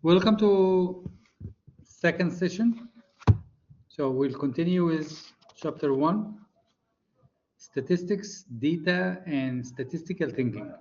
Welcome to second session. So we'll continue with chapter 1, statistics, data, and statistical thinking.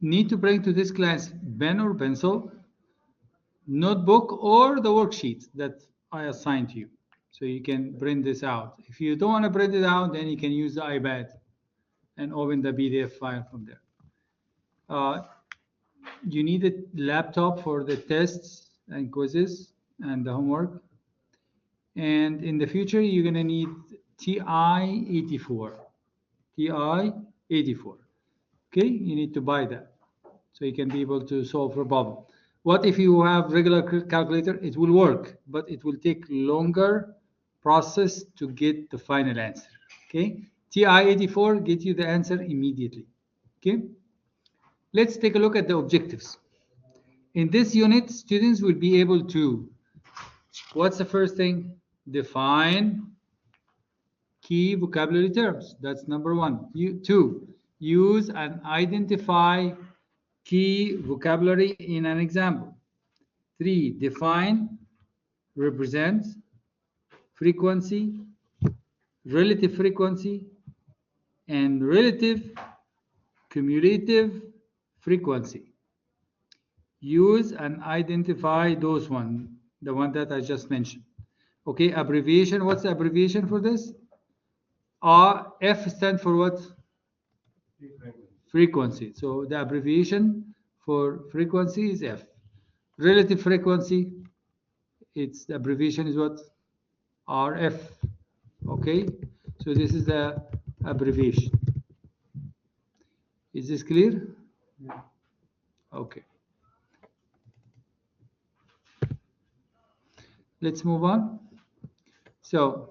Need to bring to this class pen or pencil, notebook, or the worksheet that I assigned to you. So you can print this out. If you don't want to print it out, then you can use the iPad and open the PDF file from there. You need a laptop for the tests and quizzes and the homework. And in the future, you're going to need TI-84. TI-84. Okay, you need to buy that so you can be able to solve a problem. What if you have regular calculator? It will work, but it will take longer process to get the final answer. Okay, TI-84 get you the answer immediately. Okay, let's take a look at the objectives. In this unit, students will be able to, what's the first thing? Define key vocabulary terms. That's number one. Two, use and identify key vocabulary in an example. 3, define, represent, frequency, relative frequency, and relative cumulative frequency. Use and identify those one, the one that I just mentioned. Okay, abbreviation. What's the abbreviation for this? F stands for what? Frequency. So the abbreviation for frequency is F. Relative frequency, its the abbreviation is what? RF. Okay, so this is the abbreviation. Is this clear? Yeah. Okay. Let's move on. So,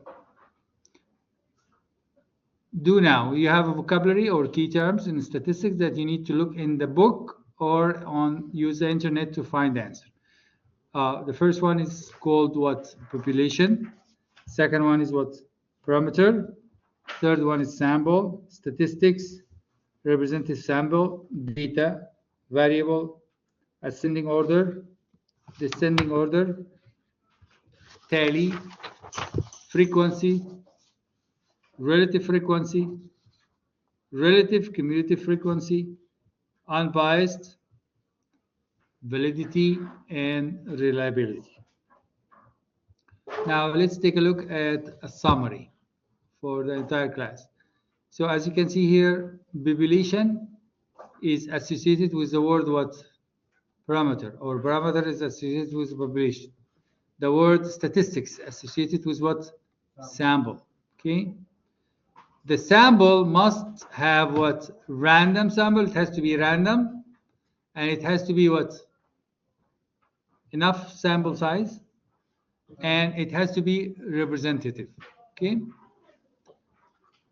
do now. You have a vocabulary or key terms in statistics that you need to look in the book or use the internet to find the answer. The first one is called what? Population. Second one is what? Parameter. Third one is sample, statistics, representative sample, data, variable, ascending order, descending order, tally, frequency, relative frequency, relative cumulative frequency, unbiased, validity, and reliability. Now let's take a look at a summary for the entire class. So as you can see here, population is associated with the word what? Parameter, or parameter is associated with population. The word statistics associated with what? Sample. Okay. The sample must have what? Random sample. It has to be random, and it has to be what? Enough sample size, and it has to be representative. Okay.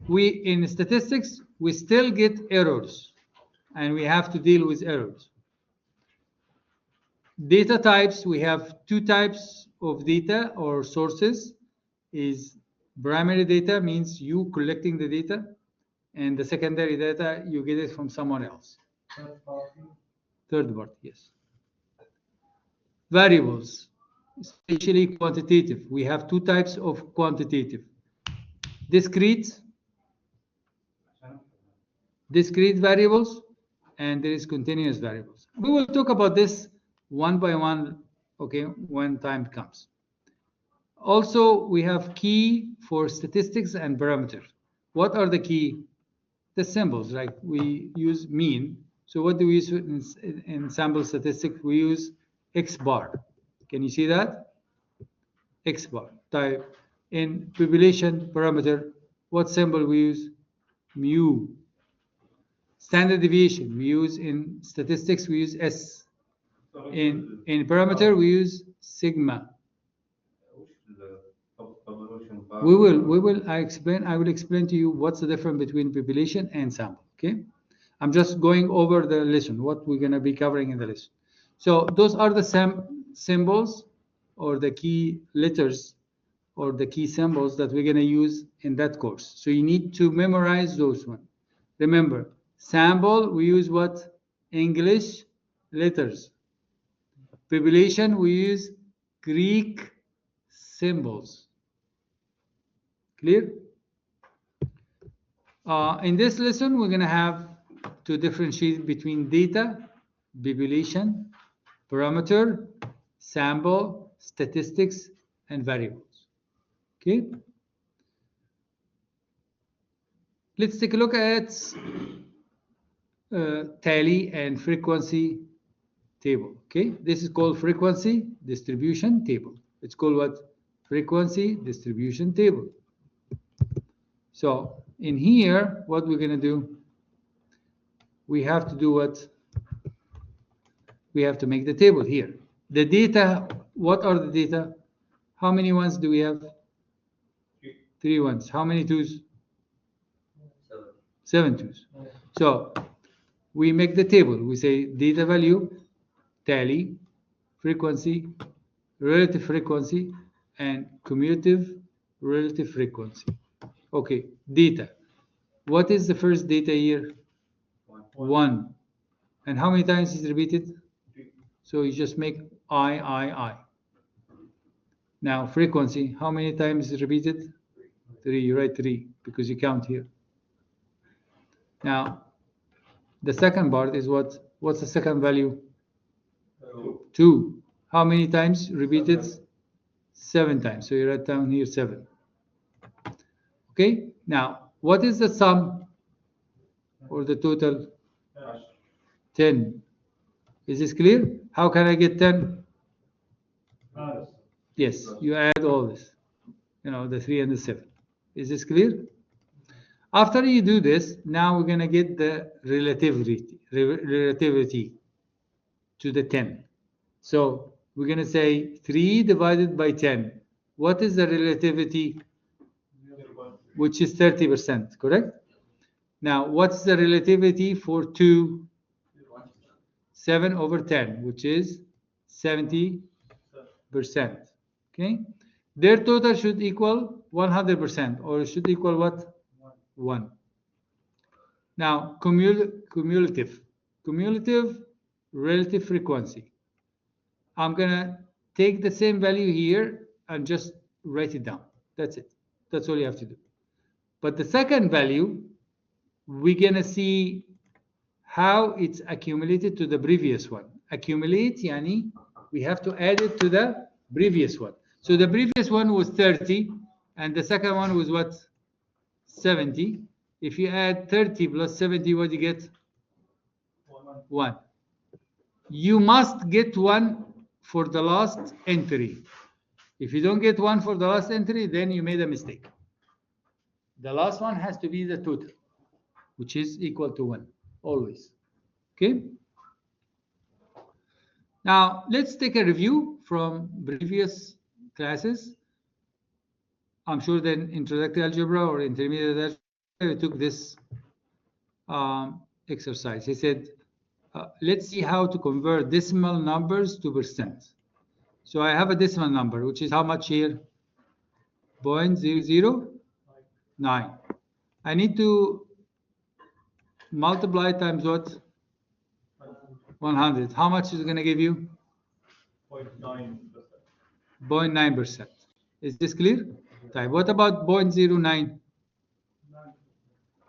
In statistics, we still get errors, and we have to deal with errors. Data types, we have two types of data or sources. Is primary data, means you collecting the data, and the secondary data, you get it from someone else. Third party, yes. Variables, especially quantitative. We have two types of quantitative. Discrete variables, and there is continuous variables. We will talk about this one by one, okay, when time comes. Also, we have key for statistics and parameter. What are the key? The symbols, right? We use mean. So what do we use in sample statistics? We use X bar. Can you see that? X bar. Type in population parameter, what symbol we use? Mu. Standard deviation we use in statistics, we use S. In parameter we use sigma. I will explain to you what's the difference between population and sample. Okay, I'm just going over the lesson, what we're going to be covering in the lesson. So those are the symbols or the key letters or the key symbols that we're going to use in that course. So you need to memorize those ones. Remember, sample we use what? English letters. Population, we use Greek symbols. Clear? In this lesson, we're going to have to differentiate between data, population, parameter, sample, statistics, and variables. Okay? Let's take a look at tally and frequency table. Okay, this is called frequency distribution table. It's called what? Frequency distribution table. So in here, what we're going to do, we have to do what? We have to make the table here. The data, what are the data? How many ones do we have? 3 ones. How many twos? 7 twos. So we make the table. We say data value, tally, frequency, relative frequency, and cumulative relative frequency. Okay, data. What is the first data here? 1. And how many times is it repeated? 3. So you just make I. Now frequency, how many times is it repeated? 3. You write 3 because you count here. Now the second part is what? What's the second value? 2. How many times repeated? 7 times. So you write down here 7. Okay. Now what is the sum or the total? 10. Is this clear? How can I get 10? Yes, you add all this, the 3 and the 7. Is this clear? After you do this, now we're going to get the relativity to the 10. So we're going to say 3 divided by 10. What is the relativity? Which is 30%, correct? Now, what's the relativity for 2? 7 over 10, which is 70%. Okay? Their total should equal 100%, or it should equal what? 1. Now, cumulative relative frequency. I'm going to take the same value here and just write it down. That's it. That's all you have to do. But the second value, we're going to see how it's accumulated to the previous one. Accumulate, yani we have to add it to the previous one. So the previous one was 30, and the second one was what? 70. If you add 30 plus 70, what do you get? 1. You must get 1 for the last entry. If you don't get 1 for the last entry, then you made a mistake. The last one has to be the total, which is equal to 1, always. Okay? Now, let's take a review from previous classes. I'm sure that introductory algebra or intermediate algebra, we took this exercise. He said, let's see how to convert decimal numbers to percent. So I have a decimal number, which is how much here? 0.009. I need to multiply times what? 100. How much is it going to give you? 0.9%. Is this clear? Type. What about 0.09?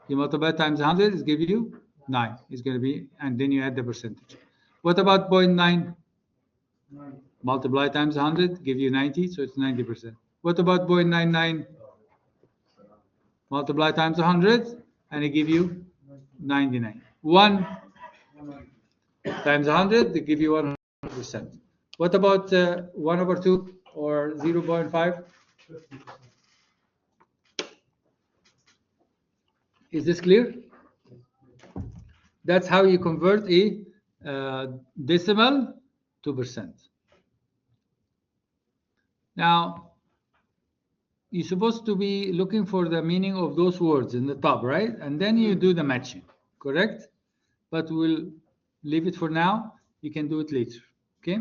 You multiply times 100, it's give you 9. It's going to be, and then you add the percentage. What about 0.9? Multiply times 100, give you 90, so it's 90%. What about 0.99? Multiply times 100, and it give you 99. 1 times 100, they give you 100%. What about 1 over 2 or 0.5? Is this clear? That's how you convert a decimal to percent. Now, you're supposed to be looking for the meaning of those words in the top, right? And then you do the matching, correct? But we'll leave it for now. You can do it later, okay?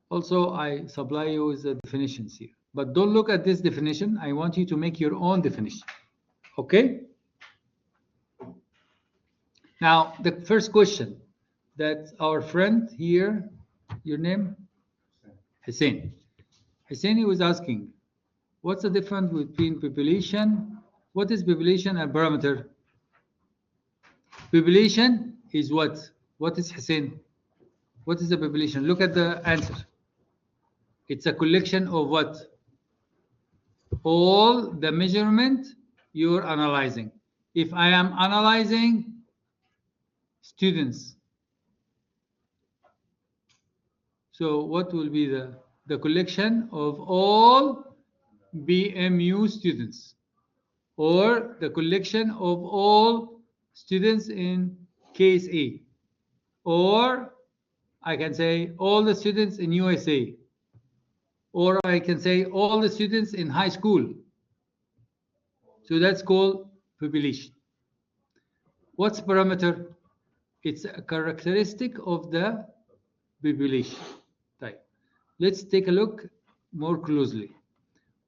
Also, I supply you with the definitions here. But don't look at this definition. I want you to make your own definition, okay? Now, the first question that our friend here, your name? Hussein. Hussein, he was asking, what's the difference between population? What is population and parameter? Population is what? What is Hussein? What is the population? Look at the answer. It's a collection of what? All the measurement you're analyzing. If I am analyzing students, so what will be the collection of all BMU students, or the collection of all students in case A, or I can say all the students in USA, or I can say all the students in high school. So that's called population. What's parameter? It's a characteristic of the population type. Let's take a look more closely.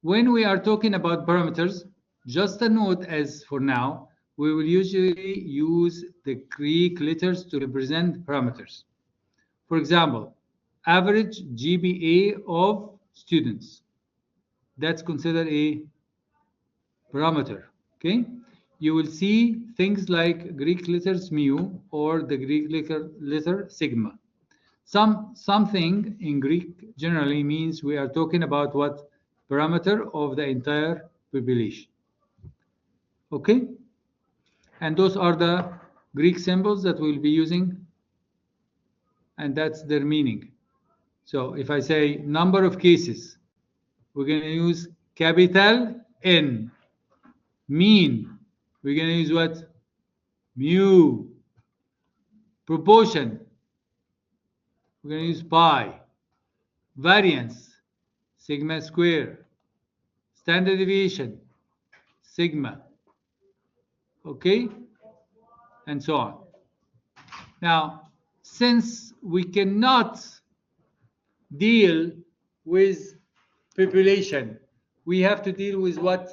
When we are talking about parameters, just a note as for now, we will usually use the Greek letters to represent parameters. For example, average GPA of students. That's considered a parameter. Okay? You will see things like Greek letters mu or the Greek letter sigma. Something in Greek generally means we are talking about what? Parameter of the entire population. Okay? And those are the Greek symbols that we'll be using, and that's their meaning. So if I say number of cases, we're going to use capital N. Mean, we're going to use what? Mu. Proportion, we're going to use pi. Variance, sigma square. Standard deviation, sigma. Okay? And so on. Now, since we cannot deal with population, we have to deal with what?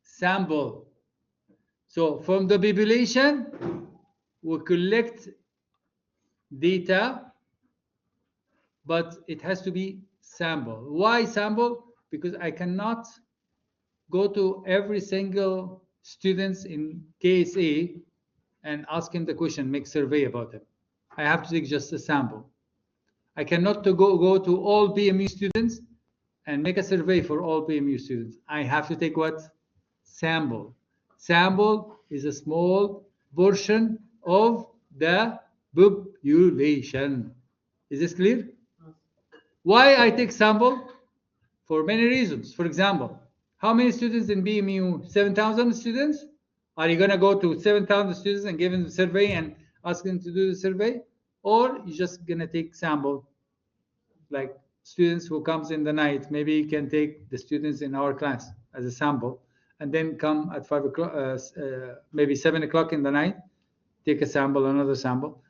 Sample. So from the population, we collect data, but it has to be sample. Why sample? Because I cannot go to every single students in KSA and ask him the question, make survey about him. I have to take just a sample. I cannot go to all BMU students and make a survey for all BMU students. I have to take what? Sample. Sample is a small portion of the population. Is this clear? Why I take sample? For many reasons. For example, how many students in BMU? 7,000 students? Are you going to go to 7,000 students and give them the survey and ask them to do the survey? Or you're just going to take sample, like students who comes in the night. Maybe you can take the students in our class as a sample, and then come at 5 o'clock, maybe 7 o'clock in the night, take a sample, another sample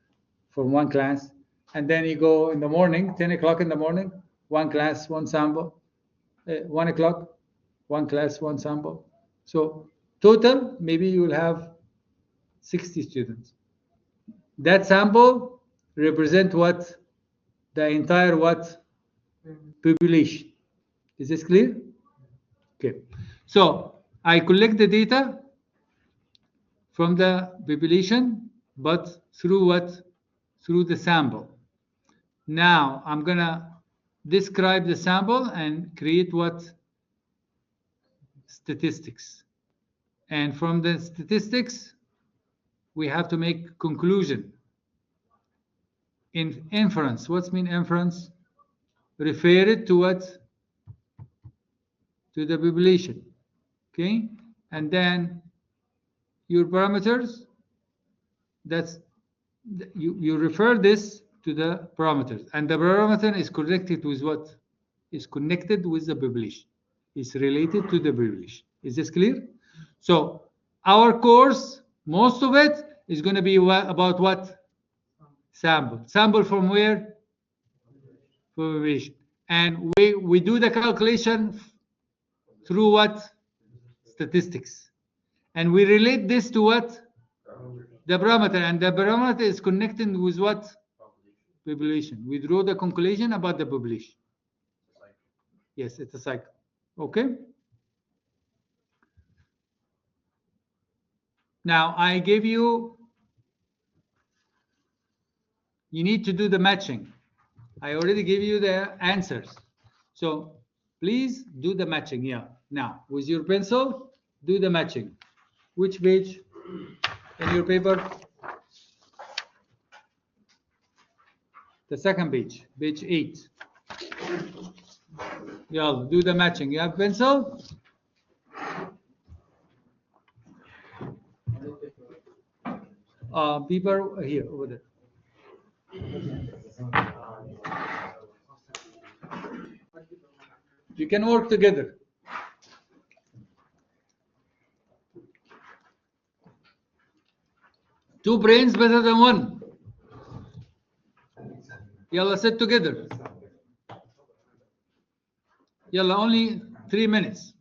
from one class, and then you go in the morning, 10 o'clock in the morning, one class, one sample, 1 o'clock, one class, one sample. So total, maybe you will have 60 students. That sample represent what? The entire what? Population. Is this clear? Okay. So I collect the data from the population, but through what? Through the sample. Now I'm gonna describe the sample and create what? Statistics. And from the statistics, we have to make conclusion. In inference, what's mean inference? Refer it to what? To the population. Okay? And then your parameters, that's you refer this to the parameters. And the parameter is connected with what? Is connected with the population. Is related to the population. Is this clear? So our course, most of it is going to be about what? Sample. Sample from where? Population. And we do the calculation through what? Statistics. And we relate this to what? The parameter, and the parameter is connected with what? Population. We draw the conclusion about the population. Yes, it's a cycle. Okay. Now I gave you need to do the matching. I already gave you the answers. So please do the matching. Yeah. Now with your pencil, do the matching. Which page in your paper? The second page, page 8. Yeah, do the matching. You have pencil? Paper here, over there. You can work together. Two brains better than one. Yalla, sit together. Yalla, only 3 minutes.